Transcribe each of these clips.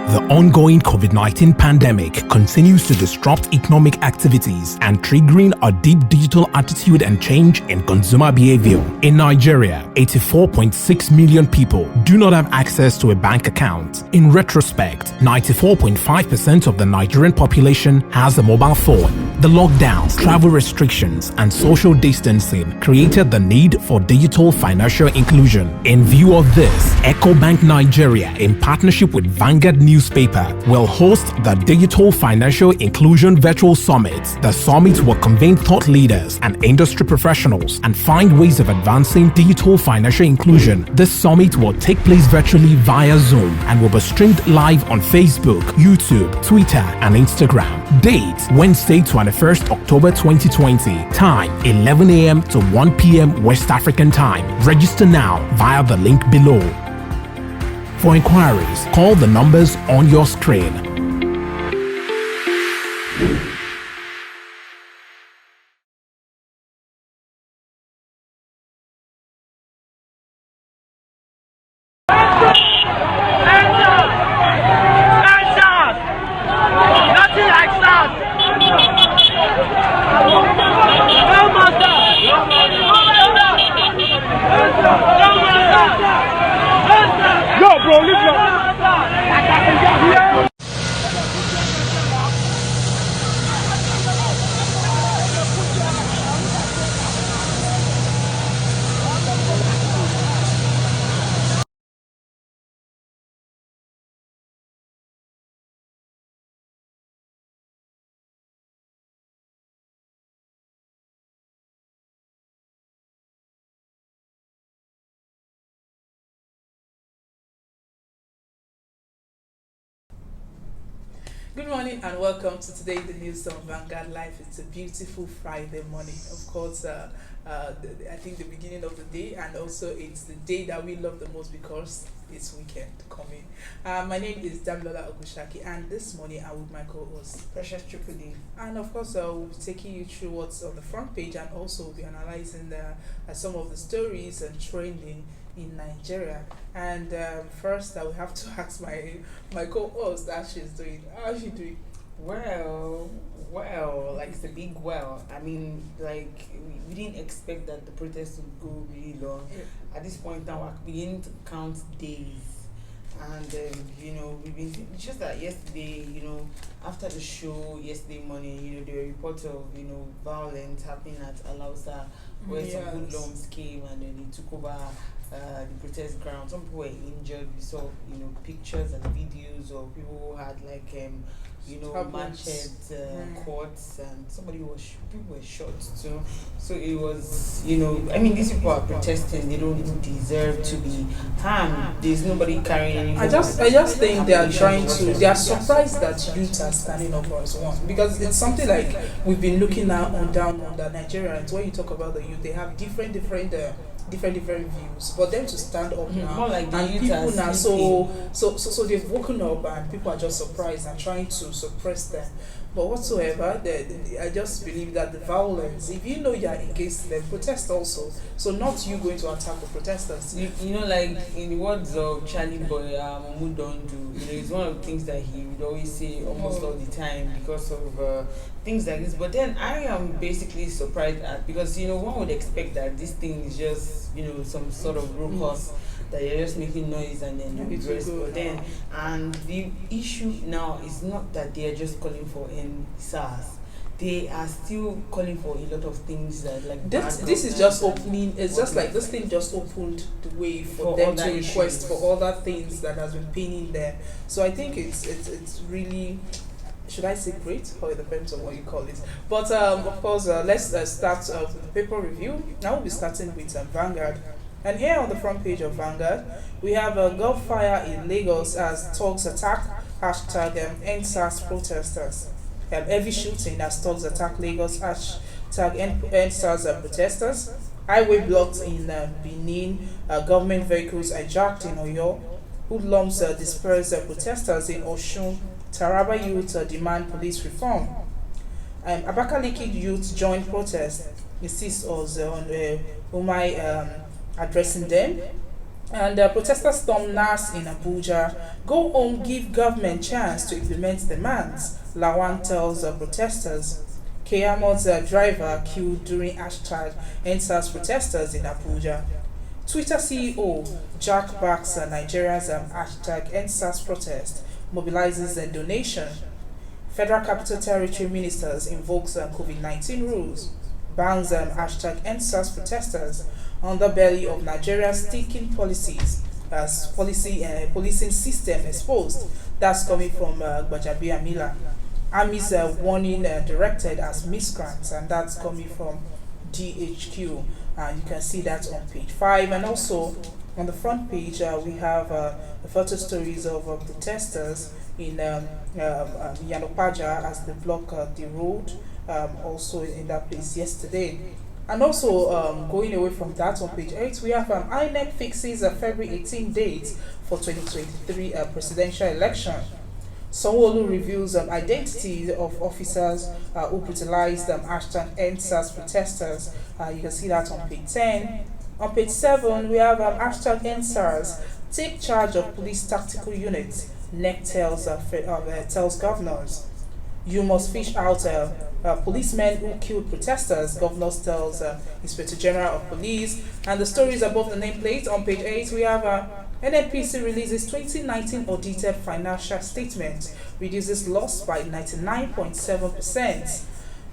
The ongoing COVID-19 pandemic continues to disrupt economic activities and triggering a deep digital attitude and change in consumer behavior. In Nigeria, 84.6 million people do not have access to a bank account. In retrospect, 94.5% of the Nigerian population has a mobile phone. The lockdowns, travel restrictions, and social distancing created the need for digital financial inclusion. In view of this, EcoBank Nigeria, in partnership with Vanguard newspaper, will host the Digital Financial Inclusion Virtual Summit. The summit will convene thought leaders and industry professionals and find ways of advancing digital financial inclusion. This summit will take place virtually via Zoom and will be streamed live on Facebook, YouTube, Twitter, and Instagram. Date: Wednesday, 21st October 2020. Time: 11 a.m. to 1 p.m. West African time. Register now via the link below. For inquiries, call the numbers on your screen. Good morning and welcome to Today the News on Vanguard Live. It's a beautiful Friday morning. Of course, I think the beginning of the day, and also it's the day that we love the most because it's weekend coming. My name is Damilola Ogushaki, and this morning I'm with my co-host Precious Chukudi. And of course, we'll be taking you through what's on the front page, and also we'll be analyzing some of the stories and trending in Nigeria. And first, I will have to ask my co-host how she's doing. How is she doing? Well, like it's a big well. I mean, like we didn't expect that the protest would go really long. Yeah. At this point now, we're beginning to count days. And, we've been, it's just that yesterday, after the show, yesterday morning, there were reports of, violence happening at Alausa, where some hoodlums came and then they took over the protest ground. Some people were injured. We saw, pictures and videos of people who had machetes, courts, and people were shot too. So it was, these people are protesting. They don't deserve to be harmed. There's nobody carrying any. I just think they are surprised that youth are standing up as one, because it's something like we've been looking down on the Nigerians. When you talk about the youth, they have different views, but them to stand up now, more like the and youth people now sleeping. so they've woken up and people are just surprised and trying to suppress them. But whatsoever, I just believe that the violence, if you know you're against them, protest also. So not you going to attack the protesters. Like in the words of Charlie Boy, Mamu don't do. It's one of the things that he would always say almost all the time because of things like this. But then I am basically surprised at, because one would expect that this thing is just some sort of raucous, that you're just making noise and then you rest. But then, and the issue now is not that they are just calling for SARS. They are still calling for a lot of things that this is just opening. It's just like this thing just opened the way for them to request for other things that has been paining them. So I think it's really, should I say great, or it depends on what you call it. But of course, let's start with the paper review. Now we'll be starting with Vanguard. And here on the front page of Vanguard, we have a Gunfire in Lagos as thugs attack #EndSARS protesters. Heavy shooting as thugs attack Lagos #EndSARS protesters. Highway blocked in Benin. Government vehicles hijacked in Oyo. Hoodlums dispersed protesters in Osun. Taraba youth demand police reform. Abakaliki youth joined protest. Insist on Umai addressing them. And protesters storm NAS in Abuja. Go home, give government chance to implement demands, Lawan tells protesters. Keyamot's driver killed during hashtag NSAS protesters in Abuja. Twitter CEO Jack backs Nigeria's hashtag NSAS protest, mobilizes a donation. Federal Capital Territory ministers invokes COVID-19 rules, bans hashtag NSAS protesters, underbelly of Nigeria's sticking policies as policing system exposed. That's coming from Gbajabiamila. Mila. Army's warning directed as miscreants, and that's coming from DHQ. You can see that on page 5, and also on the front page we have the photo stories of protesters in Yanopaja as they block the road, also in that place yesterday. And also going away from that, on page 8 we have INEC fixes a February 18 date for 2023 presidential election. Sanwo-Olu reveals identity of officers who brutalized hashtag NSAS protesters. You can see that on page 10. On page 7 we have hashtag NSAS take charge of police tactical units. NEC tells governors. You must fish out policemen who killed protesters, governors tells Inspector General of Police. And the stories above the nameplate on page 8 we have NNPC releases 2019 audited financial statement, reduces loss by 99.7%.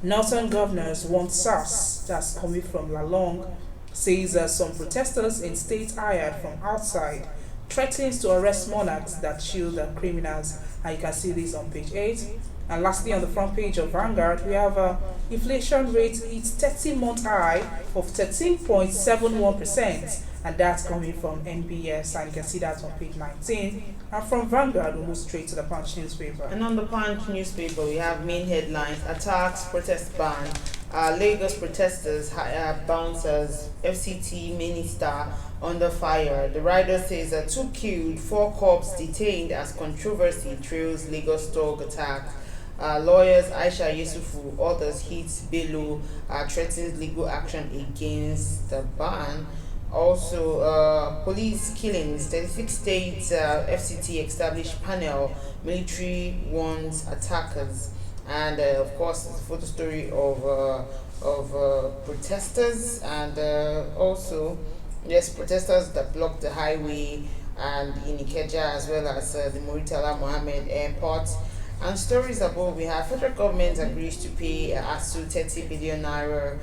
Northern governors want SARS, that's coming from Lalong, says some protesters in states hired from outside, threatens to arrest monarchs that shield criminals. And you can see this on page 8. And lastly, on the front page of Vanguard, we have inflation rate its 30-month high of 13.71%, and that's coming from NBS, and you can see that on page 19. And from Vanguard, we move straight to the Punch newspaper. And on the Punch newspaper, we have main headlines: attacks, protest ban, Lagos protesters, bouncers, FCT minister under fire. The rider says 2 killed, 4 cops detained as controversy trails Lagos dog attack. Lawyers Aisha Yusufu, others hit Bello, threatens legal action against the ban. Also, police killings, 36 states, FCT established panel, military warns attackers. And of course, the photo story of protesters, and also, yes, protesters that blocked the highway and in Ikeja, as well as the Muritala Mohammed airport. And stories above, we have federal government agrees to pay ASU 30 billion naira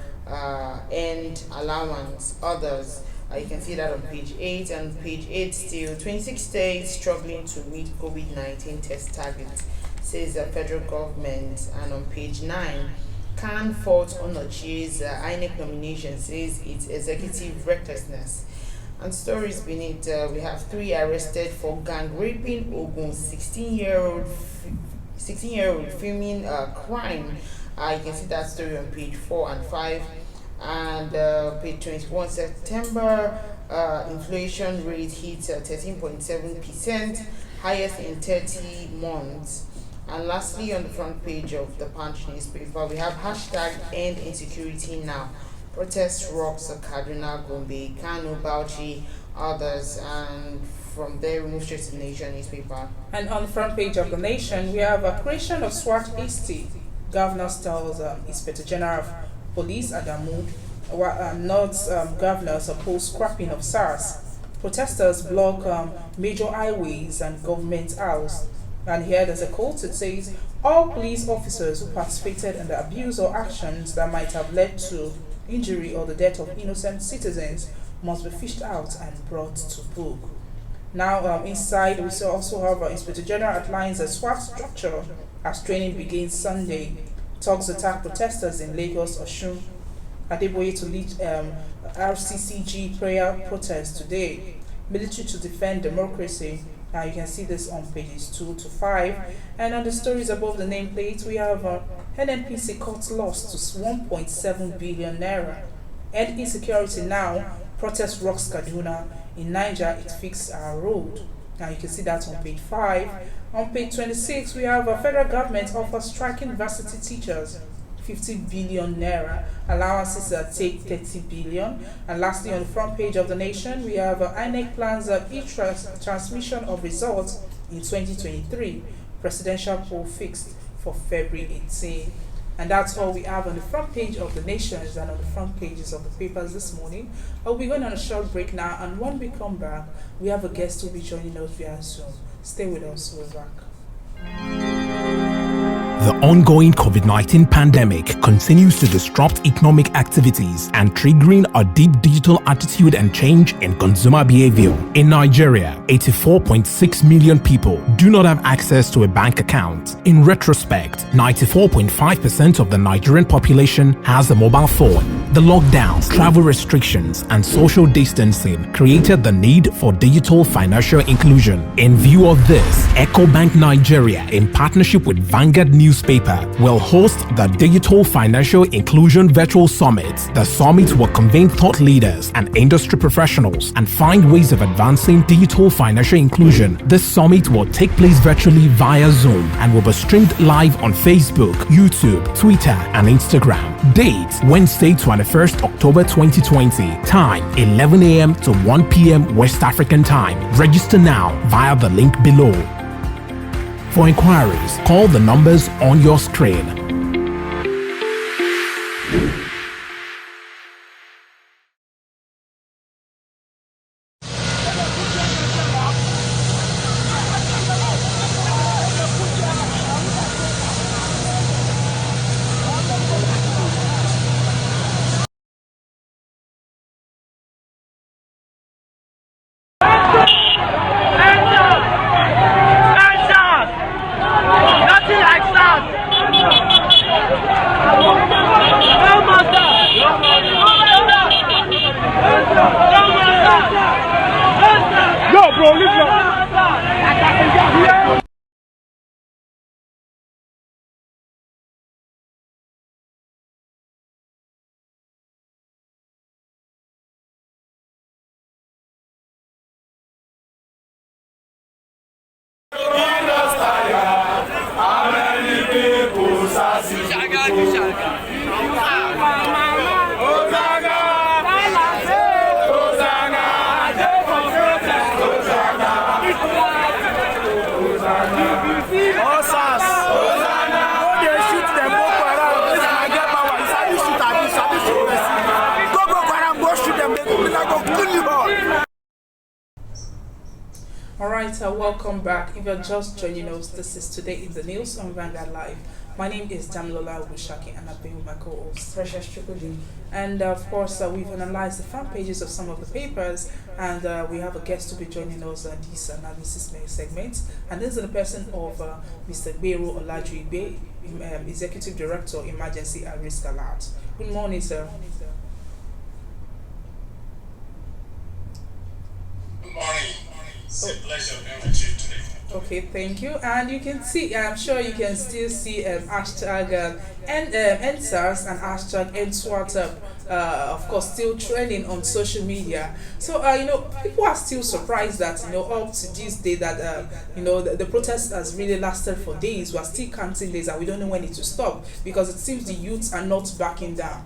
end allowance. Others, you can see that on page 8. And page 8 still, 26 states struggling to meet COVID-19 test target, says the federal government. And on page 9, can fault Onochie's INEC nomination, says it's executive recklessness. And stories beneath, we have 3 arrested for gang raping Ogun 16-year-old filming crime. You can see that story on page 4 and 5. And page 21, September inflation rate hit 13.7%, highest in 30 months. And lastly, on the front page of the Punch newspaper, we have hashtag end insecurity now. Protest rocks Kaduna, Gombe, Kano, Bauchi, others. And from there, we move straight to the Nation newspaper. And on the front page of the Nation, we have a creation of SWAT ST. Governor tells Inspector General of Police Adamu. North's governors oppose scrapping of SARS. Protesters block major highways and government house. And here there's a quote. It says, all police officers who participated in the abuse or actions that might have led to injury or the death of innocent citizens must be fished out and brought to book. Now inside, we also have Inspector General outlines a SWAT structure as training begins Sunday. Talks attack protesters in Lagos, Osun. Adeboye to lead RCCG prayer protest today. Military to defend democracy. You can see this on pages 2 to 5. And on the stories above the nameplate, we have NNPC cuts loss to 1.7 billion naira. End insecurity now. Protest rocks Kaduna. In Niger, it fixed our road. Now you can see that on page 5. On page 26, we have a federal government offers striking varsity teachers 50 billion naira. Allowances take 30 billion. And lastly, on the front page of the Nation, we have INEC plans e-transmission of results in 2023. Presidential poll fixed for February 18. And that's all we have on the front page of the Nations and on the front pages of the papers this morning. I'll be going on a short break now, and when we come back, we have a guest who will be joining us via Zoom. Stay with us, we're back. The ongoing COVID-19 pandemic continues to disrupt economic activities and triggering a deep digital attitude and change in consumer behavior. In Nigeria, 84.6 million people do not have access to a bank account. In retrospect, 94.5% of the Nigerian population has a mobile phone. The lockdowns, travel restrictions, and social distancing created the need for digital financial inclusion. In view of this, EcoBank Nigeria, in partnership with Vanguard newspaper, will host the Digital Financial Inclusion Virtual Summit. The summit will convene thought leaders and industry professionals and find ways of advancing digital financial inclusion. This summit will take place virtually via Zoom and will be streamed live on Facebook, YouTube, Twitter, and Instagram. Date: Wednesday, 21st October 2020. Time: 11 a.m. to 1 p.m. West African time. Register now via the link below. For inquiries, call the numbers on your screen. Alright, welcome back. If you're just joining us, this is Today in the News on Vanguard Live. My name is Damilola Wushaki, and I've been with my co-host Precious Chukudi. And of course, we've analyzed the front pages of some of the papers, and we have a guest to be joining us on this analysis segment. And this is the person of Mr. Gbero Olajuigbe, Executive Director, Emergency and Risk Alert. Good morning, sir. Good morning. It's a pleasure being with you today. Okay, thank you. And you can see, I'm sure you can still see hashtag NSARS and hashtag NSWAT, of course, still trending on social media. So, people are still surprised that, up to this day that, the protest has really lasted for days. We're still counting days and we don't know when it will stop because it seems the youths are not backing down.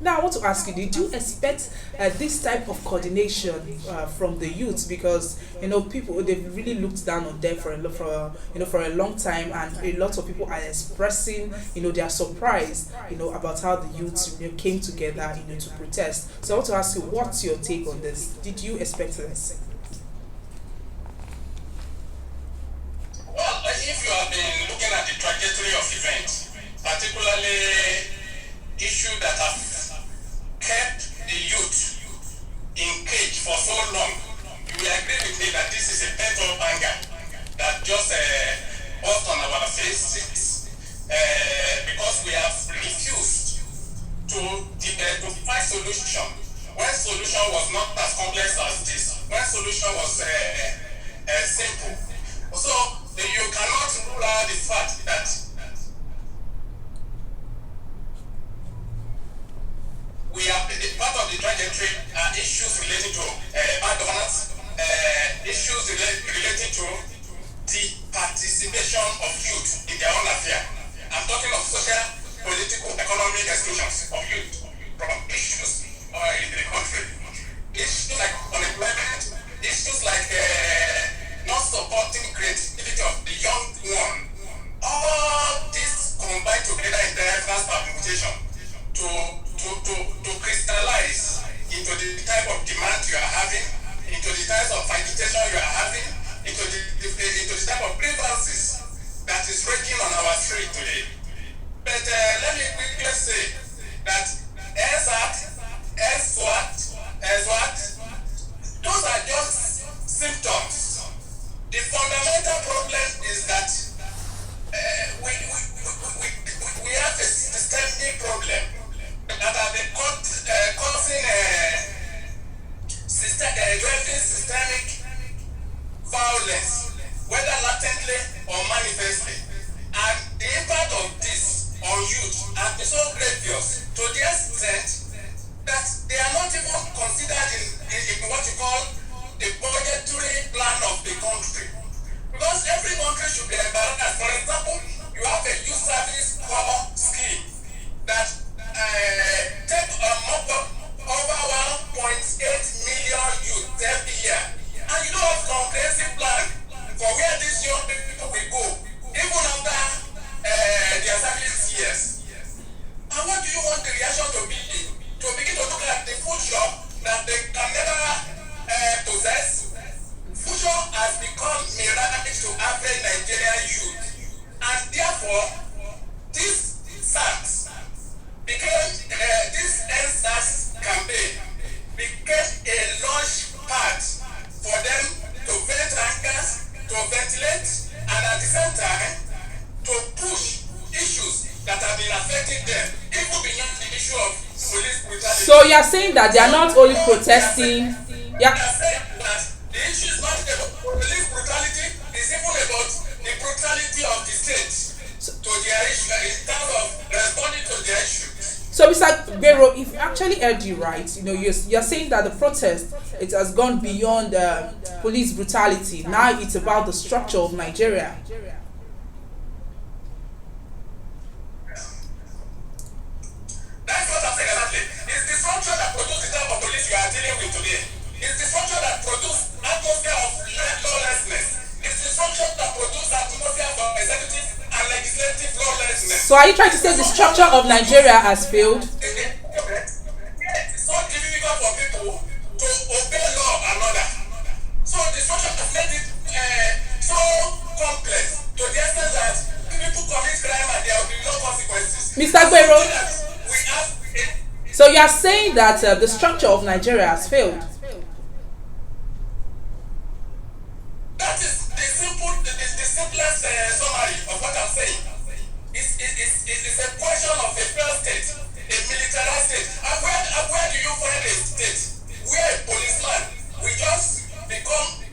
Now, I want to ask you, did you expect this type of coordination from the youth? Because, people, they've really looked down on them for a long time, and a lot of people are expressing, their surprise, about how the youth came together, to protest. So I want to ask you, what's your take on this? Did you expect this? Well, if you have been looking at the trajectory of events, particularly issues that have kept the youth in cage for so long, you will agree with me that this is a pent-up anger that just burst on our faces because we have refused to find solution when solution was not as complex as this, when solution was simple. So you cannot rule out the fact that we have part of the trajectory are issues relating to bad governance, issues relating to the participation of youth in their own affair. I'm talking of social, political, economic economic exclusions of youth from issues in the country. Issues like unemployment, issues like not supporting creativity of the young one. All this combined together in the advanced permutation to crystallize into the type of demand you are having, into the types of agitation you are having, into the type of grievances that is raging on our street today. But let me quickly say that SWAT, those are just symptoms. The fundamental problem is that we have a systemic problem that have been causing driving systemic violence, whether latently or manifestly. And the impact of this on youth has been so grievous to the extent that they are not even considered in what you call the budgetary plan of the country. Because every country should be embarrassed. For example, you have a youth service corps scheme that take mop up over 1.8 million youth every year. And you don't have comprehensive plan for where these young people will go, even after their service years. And what do you want the reaction to be? To begin to look at the food shop that they can never possess? Food shop has become mirage to average Nigerian youth. And therefore, this SARS became, this NSAS campaign became a launch pad for them to vent angers, to ventilate, and at the same time, to push issues that have been affecting them, even beyond the issue of police brutality. So you are saying that they are not only protesting. Yeah. They are saying that the issue is not about police brutality, it's even about the brutality of the state to their issue in terms of responding to their issue. So Mr. Gbero, if you actually heard you right, you're saying that the protest, it has gone beyond police brutality. Now it's about the structure of Nigeria. That's what I'm saying exactly. It's the structure that produces the type of police you are dealing with today. It's the structure that produces atmosphere of lawlessness. It's the structure that produces atmosphere of executive and legislative lawlessness. So are you trying to say the structure of Nigeria has failed? Yes, it's so difficult for people to obey law and order. So the structure has made it so complex to the extent that people commit crime and there will be no consequences. Mr. Gbero, so you are saying that the structure of Nigeria has failed? That is the simplest summary of what I'm saying. It's a question of a failed state, a militarized state. And where do you find a state where a policeman will just become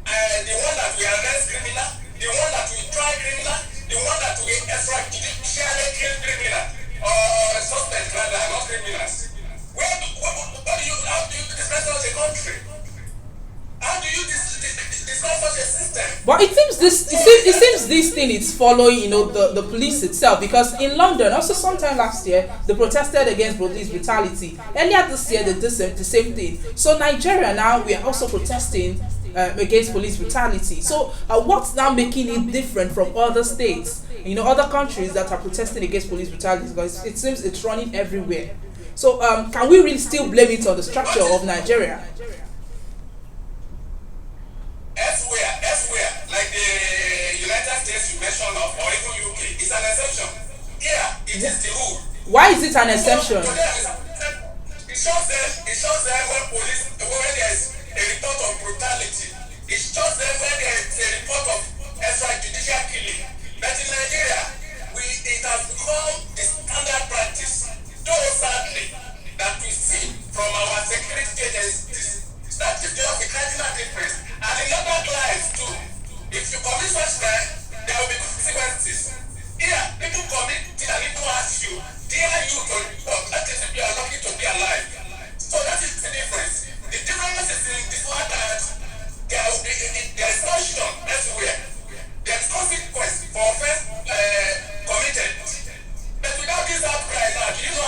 the one that will arrest criminal, the one that will try criminal, the one that will extrajudicially kill criminal, or suspect rather, not criminals? How do you discuss such a country? How do you discuss such a system? But it seems this thing is following, the police itself, because in London, also sometime last year, they protested against police brutality. Earlier this year, they did the same thing. So Nigeria now, we are also protesting against police brutality. So what's now making it different from other states? Other countries that are protesting against police brutality, because it seems it's running everywhere. So can we really still blame it on the structure of Nigeria? Elsewhere, like the United States you mentioned of, or even UK, it's an exception. Here, it is the rule. Why is it an exception? It shows them when there is a report of brutality. It shows them when there is a report of extrajudicial killing. But in Nigeria, it has become the standard practice, though sadly, that we see from our security agencies. That is just the cardinal difference. And in other lives too, if you commit such crime, there will be consequences. Here, people commit and people ask you, dear you to report, that is if you are lucky to be alive. So that is the difference. The difference is in this one that there is punishment elsewhere. There is consequence for offense committed. But without this outcry now, do you know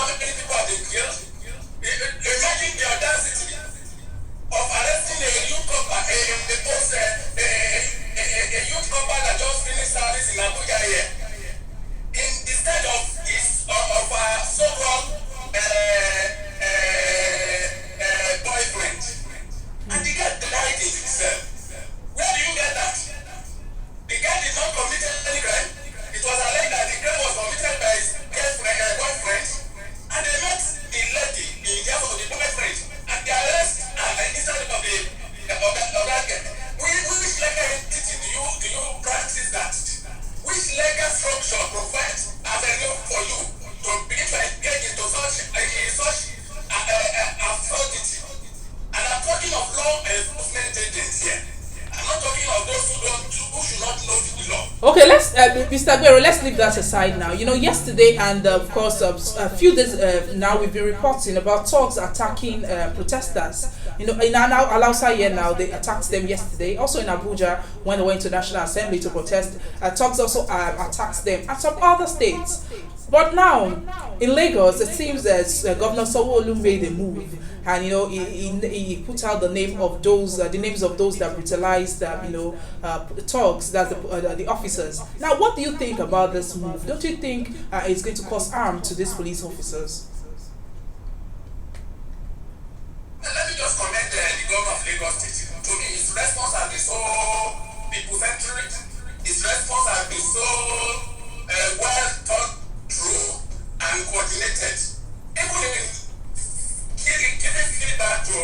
law enforcement agents here. I'm not talking of those who should not know the law. Okay, let's Mr. Guerrero, let's leave that aside now. Yesterday and of course a few days now we've been reporting about thugs attacking protesters. In Alausa here now, they attacked them yesterday. Also in Abuja, when they went to National Assembly to protest, thugs also attacked them, and some other states. But now in Lagos, it seems that Governor Sanwo-Olu made a move, and he put out the names of those that brutalized thugs, that's the officers. Now, what do you think about this move? Don't you think it's going to cause harm to these police officers? Let me just commend the governor of Lagos State. To me, his response has been so people-centric. His response has been so well thought through and coordinated. Even in giving feedback to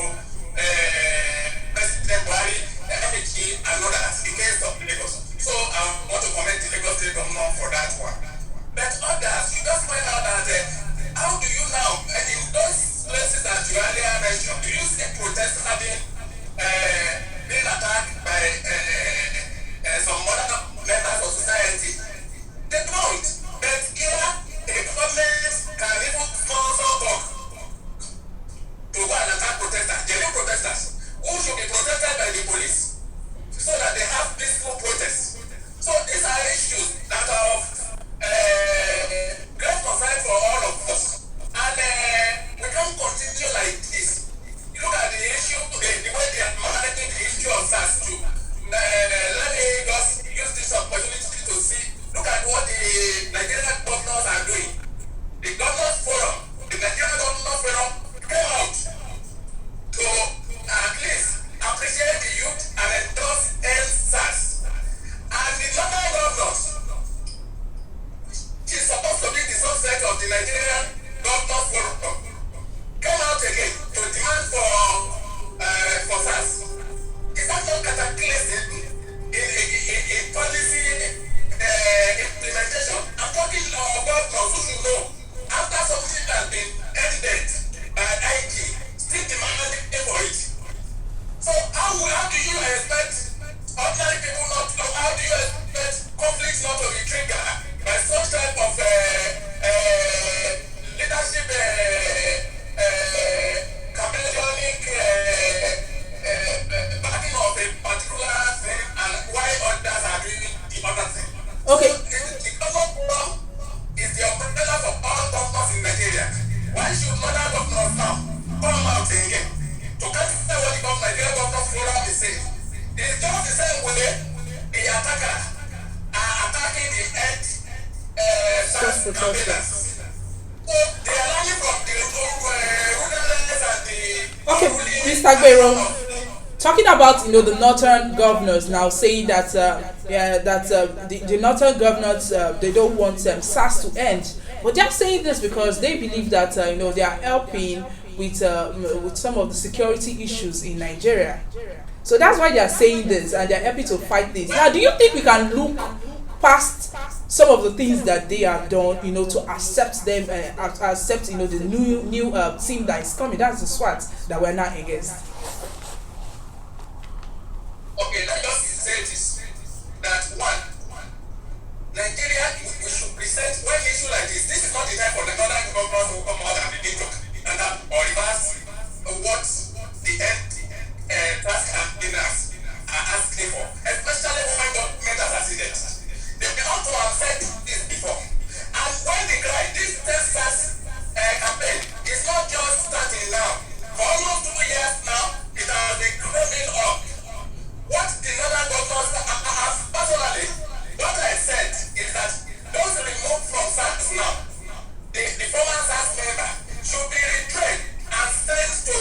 President Buhari, MHE, and others in case of Lagos. So I want to commend the Lagos State governor for that one. But others, you just find out that how do you now, in those places that you earlier mentioned, do you see protesters being attacked by some other members of society? They don't. But here, the government can even sponsor talk to go and attack protesters, genuine protesters, who should be protected by the police, so that they have peaceful protests. So these are issues that are of great concern for all of us. And we can't continue like this. You look at the issue, the way they are managing the issue of SARS too. Let me just use this opportunity to see, look at what the Nigerian governors are doing. The Governors Forum, the Nigerian Governors Forum came out to at least appreciate the youth and endorse SARS. And the local governors, which is supposed to be the subset of the Nigerian Governors Forum, came out again to demand for SARS. Is that not cataclysmic in policy implementation? I'm talking about governors who should know, after something has been ended by IG, still demanding for it. So how do you expect ordinary people not to know? How do you expect conflicts not to be triggered by such type of leadership campaigning backing of a particular thing, and why others are doing the other thing? Okay. So the government is the umbrella for all governors in Nigeria. Why should other governors now come out again to cancel what the Nigerian Governors Forum is saying? It's just the same way the attackers are attacking the SARS campaigners. So they are learning from the rudderless and the... Okay, Mr. Guerrero, talking about the northern governors now saying that the northern governors they don't want SARS to end, but they're saying this because they believe that they are helping with some of the security issues in Nigeria. So that's why they are saying this, and they're happy to fight this. Now, do you think we can look past some of the things that they have done, to accept them, accept the new team that is coming? That's the SWAT that we're not against. Okay, let us say this, that one, Nigeria, we should present one issue like this. This is not the time for the other governors who come out and begin to or reverse what the task campaigners are asking for, especially when government has accidents. They ought to have said this before. And when they cry, this Texas campaign is not just starting now. For almost 2 years now, it has been growing up. What the other governors have personally, what I said is that those removed from SARS now, the former SARS member should be retrained and sent to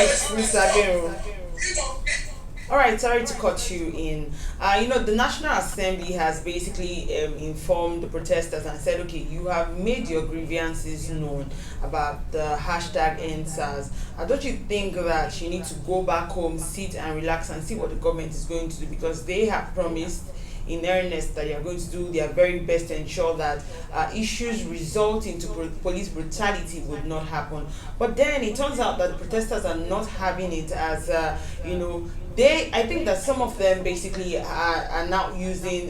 right, Mr. Aguero. All right, sorry to cut you in. The National Assembly has basically informed the protesters and said, okay, you have made your grievances known about the hashtag EndSARS. Don't you think that you need to go back home, sit and relax and see what the government is going to do? Because they have promised in earnest that they are going to do their very best to ensure that issues resulting to police brutality would not happen. But then it turns out that the protesters are not having it as, I think that some of them basically are now using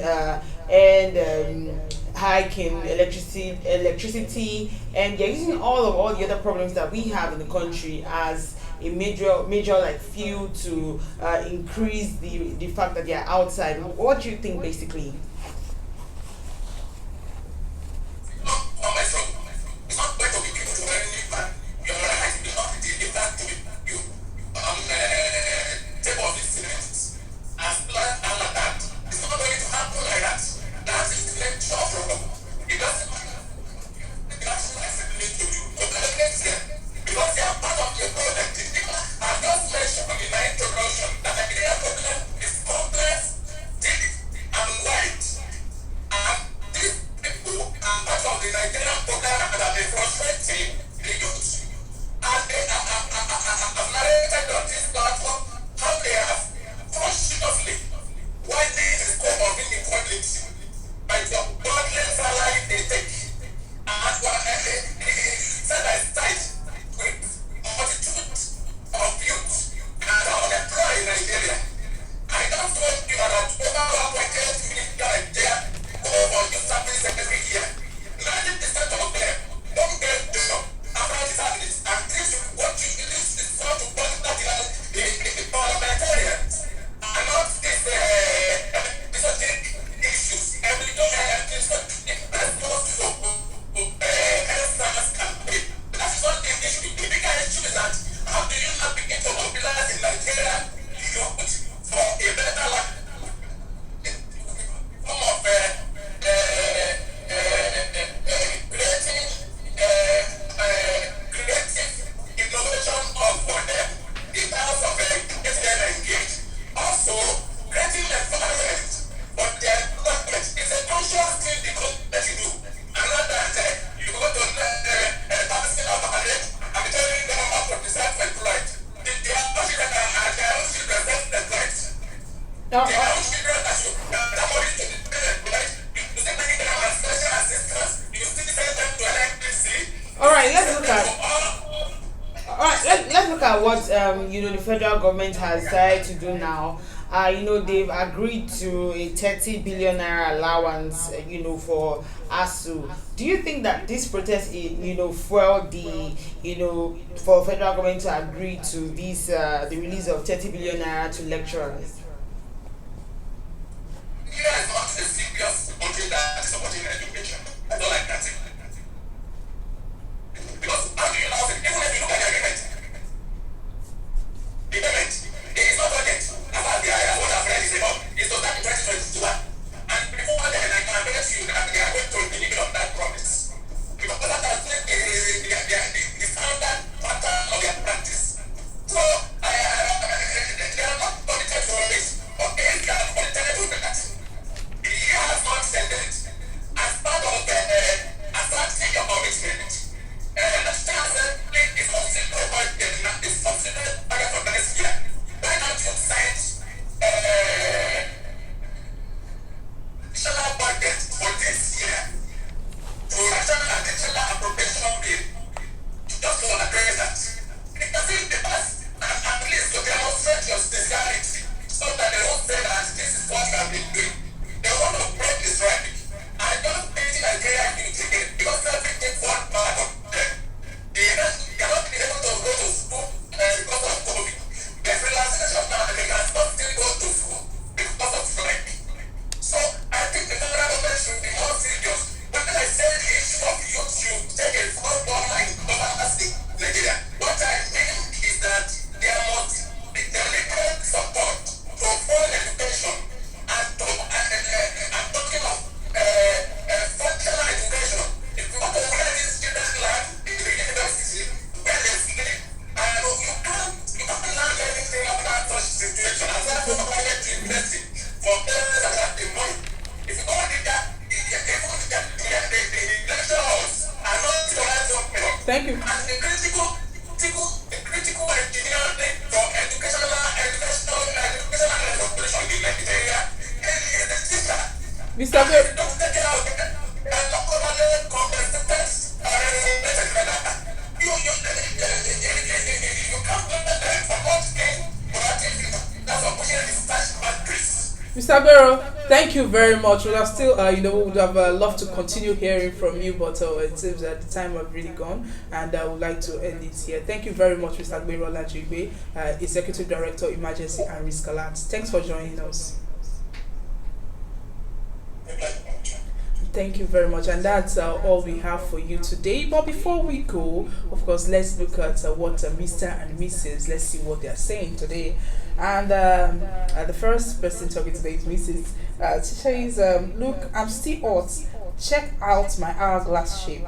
hiking electricity, and they're using all the other problems that we have in the country as a major like fuel to increase the fact that they're outside. What do you think basically? Let's look at what the federal government has decided to do now. They've agreed to a 30 billion naira allowance, for ASU. Do you think that this protest, fueled for federal government to agree to this, the release of 30 billion naira to lecturers? As Mr. Bero. Mr. Bero, thank you very much. We are still, we would have loved to continue hearing from you, but it seems that the time has really gone, and I would like to end it here. Thank you very much, Mr. Gbero Lajigbe, Executive Director, Emergency and Risk Alert. Thanks for joining us. Thank you very much, and that's all we have for you today. But before we go, of course, let's look at what Mr. and Mrs. Let's see what they are saying today. And the first person talking today is Mrs. She says, "Look, I'm still hot. Check out my hourglass shape.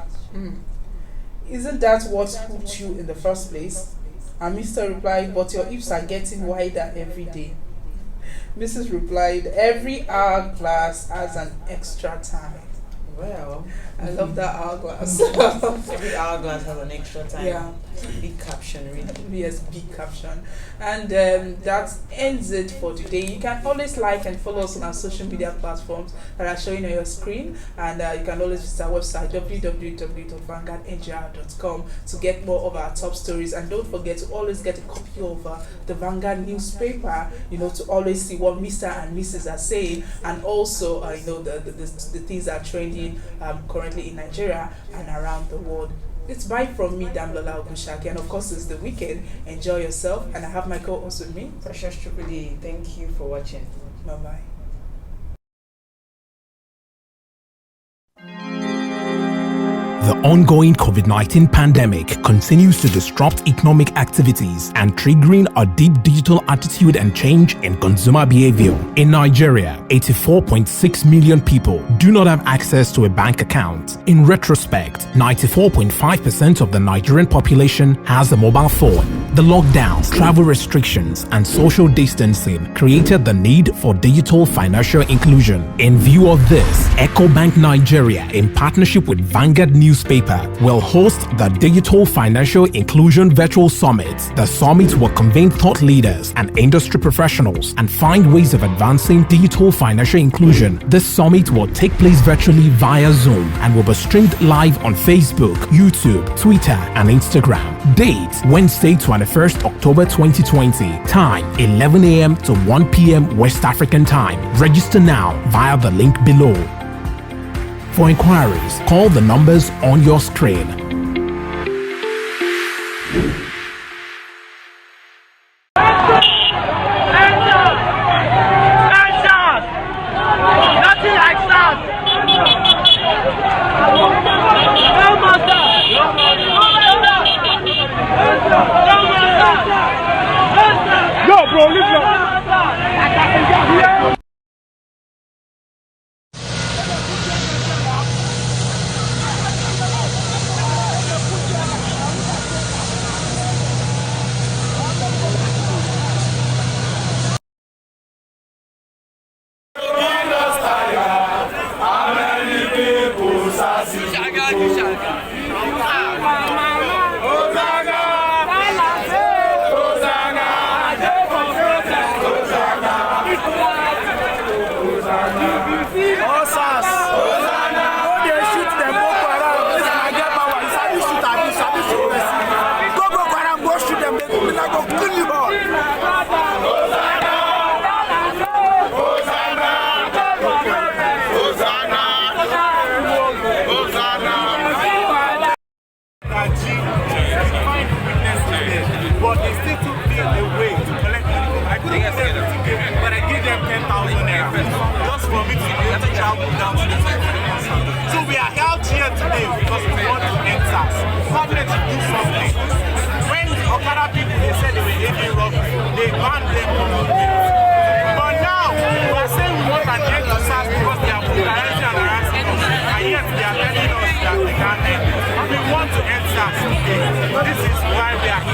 Isn't that what hooked you in the first place?" And Mr. replied, "But your hips are getting wider every day." Mrs. replied, "Every hourglass has an extra time." Well, I love that hourglass. every hourglass has an extra time. Yeah. Big caption, really. Yes, big caption. And that ends it for today. You can always like and follow us on our social media platforms that are showing on your screen. And you can always visit our website www.vanguardngr.com to get more of our top stories. And don't forget to always get a copy of the Vanguard newspaper, to always see what Mr. and Mrs. are saying, and also the things that are trending currently in Nigeria and around the world. It's bye from me, Damlola Ogushaki, and of course it's the weekend. Enjoy yourself, and I have my co-host with me, Precious Tripoli. Thank you for watching. Bye bye. The ongoing COVID-19 pandemic continues to disrupt economic activities and triggering a deep digital attitude and change in consumer behavior. In Nigeria, 84.6 million people do not have access to a bank account. In retrospect, 94.5% of the Nigerian population has a mobile phone. The lockdowns, travel restrictions, and social distancing created the need for digital financial inclusion. In view of this, EcoBank Nigeria, in partnership with Vanguard newspaper, will host the Digital Financial Inclusion Virtual Summit. The summit will convene thought leaders and industry professionals and find ways of advancing digital financial inclusion. This summit will take place virtually via Zoom and will be streamed live on Facebook, YouTube, Twitter, and Instagram. Date: Wednesday, 21st October 2020. Time: 11 a.m. to 1 p.m. West African time. Register now via the link below. For inquiries, call the numbers on your screen. Yo, bro, listen. But they still took me away to collect money. I couldn't pay everything, but I gave them 10,000 naira just for me to be able to travel down to the center. So we are out here today because we want to end SARS. Government to do something. When Okada people, they said they were heavy robbery, they banned them from the place. But now, we are saying we want an end to SARS because they are brutalizing and harassing us. And yet, they are telling us that they can't end it. We want to end SARS today. This is why we are here.